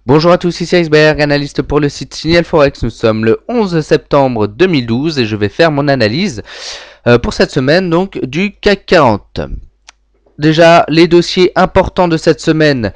Bonjour à tous, ici Iceberg, analyste pour le site Signal Forex. Nous sommes le 11 septembre 2012 et je vais faire mon analyse pour cette semaine donc du CAC 40. Déjà, les dossiers importants de cette semaine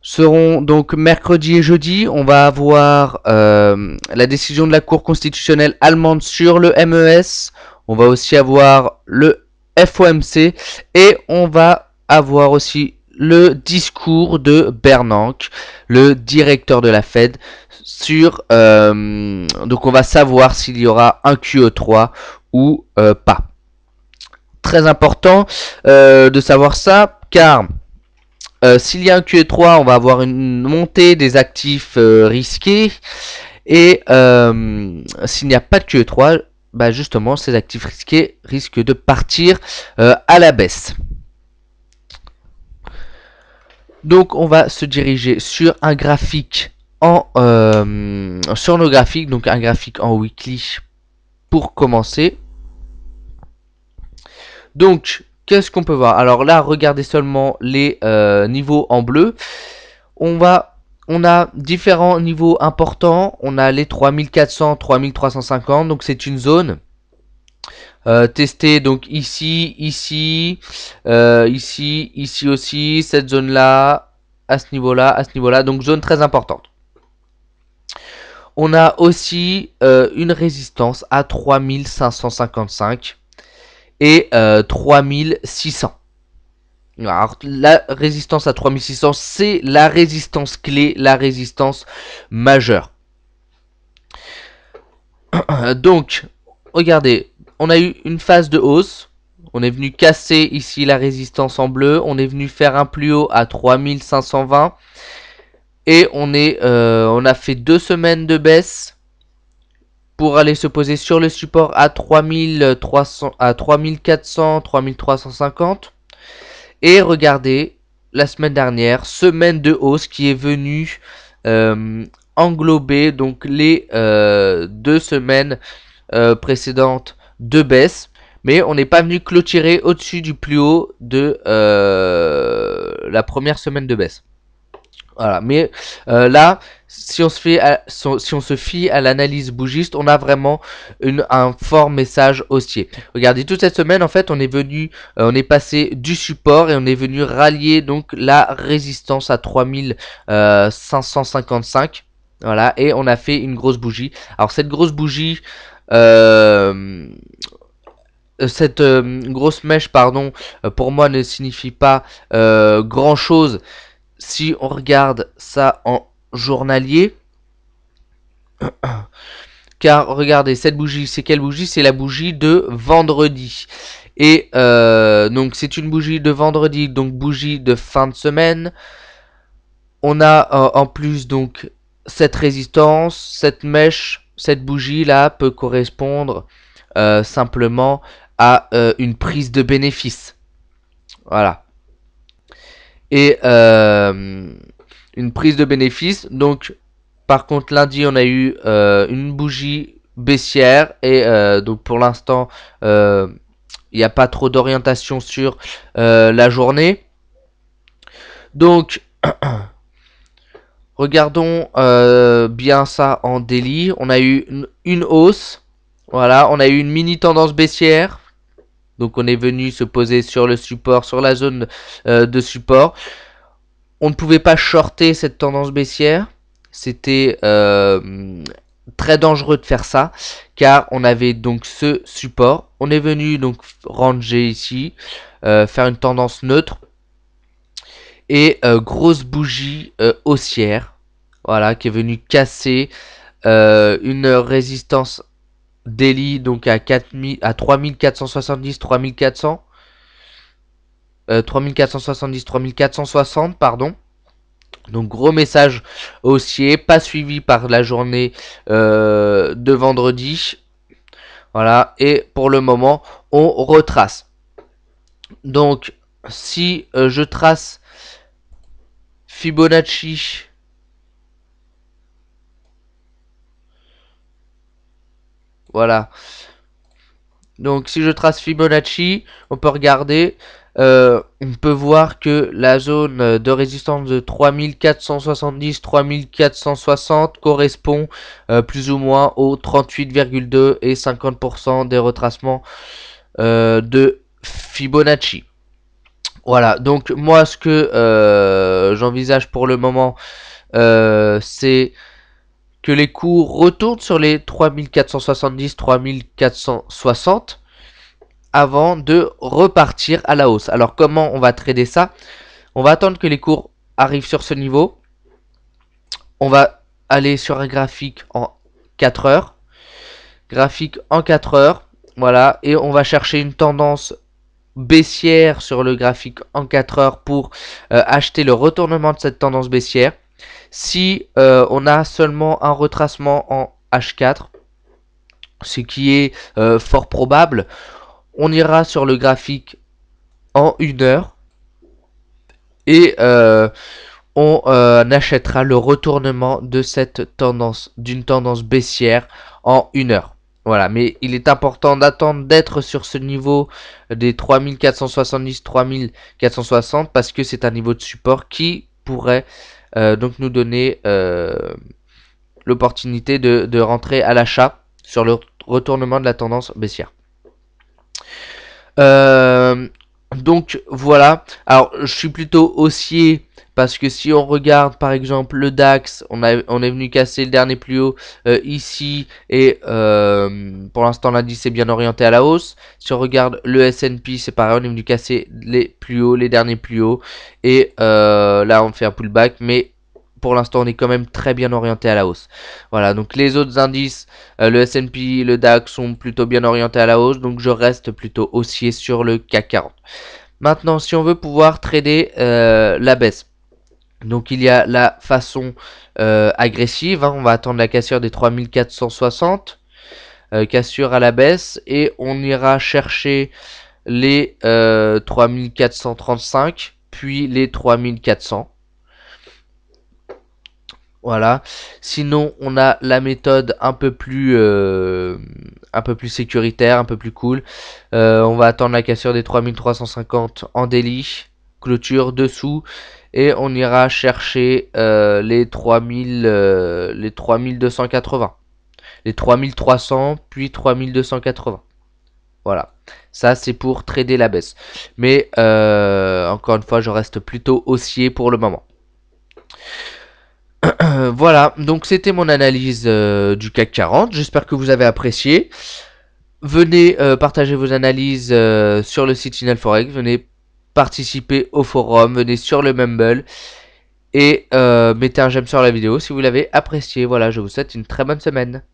seront donc mercredi et jeudi. On va avoir la décision de la Cour constitutionnelle allemande sur le MES. On va aussi avoir le FOMC et on va avoir aussi le discours de Bernanke, le directeur de la Fed, sur donc on va savoir s'il y aura un QE3 ou pas. Très important de savoir ça, car s'il y a un QE3, on va avoir une montée des actifs risqués, et s'il n'y a pas de QE3, bah justement ces actifs risqués risquent de partir à la baisse. Donc on va se diriger sur un graphique sur nos graphiques, donc un graphique en weekly pour commencer. Donc qu'est-ce qu'on peut voir? Alors là, regardez seulement les niveaux en bleu. On a différents niveaux importants. On a les 3400, 3350, donc c'est une zone. Tester donc ici, ici, ici aussi, cette zone là, à ce niveau là, donc zone très importante. On a aussi une résistance à 3555 et 3600. Alors la résistance à 3600, c'est la résistance clé, la résistance majeure. Donc, regardez, on a eu une phase de hausse. On est venu casser ici la résistance en bleu. On est venu faire un plus haut à 3520. Et on a fait 2 semaines de baisse pour aller se poser sur le support à 3300, à 3400, 3350. Et regardez, la semaine dernière, semaine de hausse qui est venue englober donc les 2 semaines précédentes de baisse, mais on n'est pas venu clôturer au-dessus du plus haut de la première semaine de baisse. Voilà, mais là, si on se fie à l'analyse bougiste, on a vraiment un fort message haussier. Regardez, toute cette semaine, en fait, on est passé du support et on est venu rallier donc la résistance à 3555. Voilà, et on a fait une grosse bougie. Alors cette grosse bougie, cette grosse mèche, pardon, pour moi ne signifie pas grand chose. Si on regarde ça en journalier, car regardez, cette bougie, c'est quelle bougie? C'est la bougie de vendredi. Et donc c'est une bougie de vendredi, donc bougie de fin de semaine. On a en plus donc cette résistance, cette mèche, cette bougie là peut correspondre simplement à une prise de bénéfice. Voilà. Et une prise de bénéfice. Donc par contre lundi on a eu une bougie baissière et donc pour l'instant il n'y a pas trop d'orientation sur la journée. Donc regardons bien ça en daily. On a eu une hausse. Voilà, on a eu une mini tendance baissière. Donc on est venu se poser sur le support, sur la zone de support. On ne pouvait pas shorter cette tendance baissière. C'était très dangereux de faire ça, car on avait donc ce support. On est venu donc ranger ici, faire une tendance neutre. Et grosse bougie haussière, voilà, qui est venue casser une résistance daily donc à 4000, à 3470, 3400, 3470, 3460, pardon. Donc gros message haussier, pas suivi par la journée de vendredi. Voilà, et pour le moment, on retrace. Donc si je trace Fibonacci, voilà. Donc si je trace Fibonacci, on peut regarder on peut voir que la zone de résistance de 3470-3460 correspond plus ou moins aux 38,2 et 50% des retracements de Fibonacci. Voilà, donc moi ce que j'envisage pour le moment, c'est que les cours retournent sur les 3470-3460 avant de repartir à la hausse. Alors comment on va trader ça? On va attendre que les cours arrivent sur ce niveau. On va aller sur un graphique en 4 heures. Graphique en 4 heures. Voilà, et on va chercher une tendance baissière sur le graphique en 4 heures pour acheter le retournement de cette tendance baissière. Si on a seulement un retracement en H4, ce qui est fort probable, on ira sur le graphique en 1 heure et on achètera le retournement de cette tendance, d'une tendance baissière en 1 heure. Voilà, mais il est important d'attendre d'être sur ce niveau des 3470-3460 parce que c'est un niveau de support qui pourrait donc nous donner l'opportunité de rentrer à l'achat sur le retournement de la tendance baissière. Donc voilà, alors je suis plutôt haussier parce que si on regarde par exemple le DAX, on est venu casser le dernier plus haut ici et pour l'instant l'indice est bien orienté à la hausse. Si on regarde le S&P, c'est pareil, on est venu casser les plus hauts, les derniers plus hauts et là on fait un pullback, mais pour l'instant on est quand même très bien orienté à la hausse. Voilà, donc les autres indices, le S&P, le DAX sont plutôt bien orientés à la hausse, donc je reste plutôt haussier sur le CAC 40. Maintenant, si on veut pouvoir trader la baisse, donc il y a la façon agressive, hein, on va attendre la cassure des 3460, cassure à la baisse, et on ira chercher les 3435, puis les 3400. Voilà. Sinon, on a la méthode un peu plus sécuritaire, un peu plus cool. On va attendre la cassure des 3350 en daily, clôture dessous, et on ira chercher les 3280, les 3300 puis 3280. Voilà. Ça c'est pour trader la baisse. Mais encore une fois, je reste plutôt haussier pour le moment. Voilà, donc c'était mon analyse du CAC 40. J'espère que vous avez apprécié. Venez partager vos analyses sur le site Final Forex. Venez participer au forum. Venez sur le Mumble. Et mettez un j'aime sur la vidéo si vous l'avez apprécié. Voilà, je vous souhaite une très bonne semaine.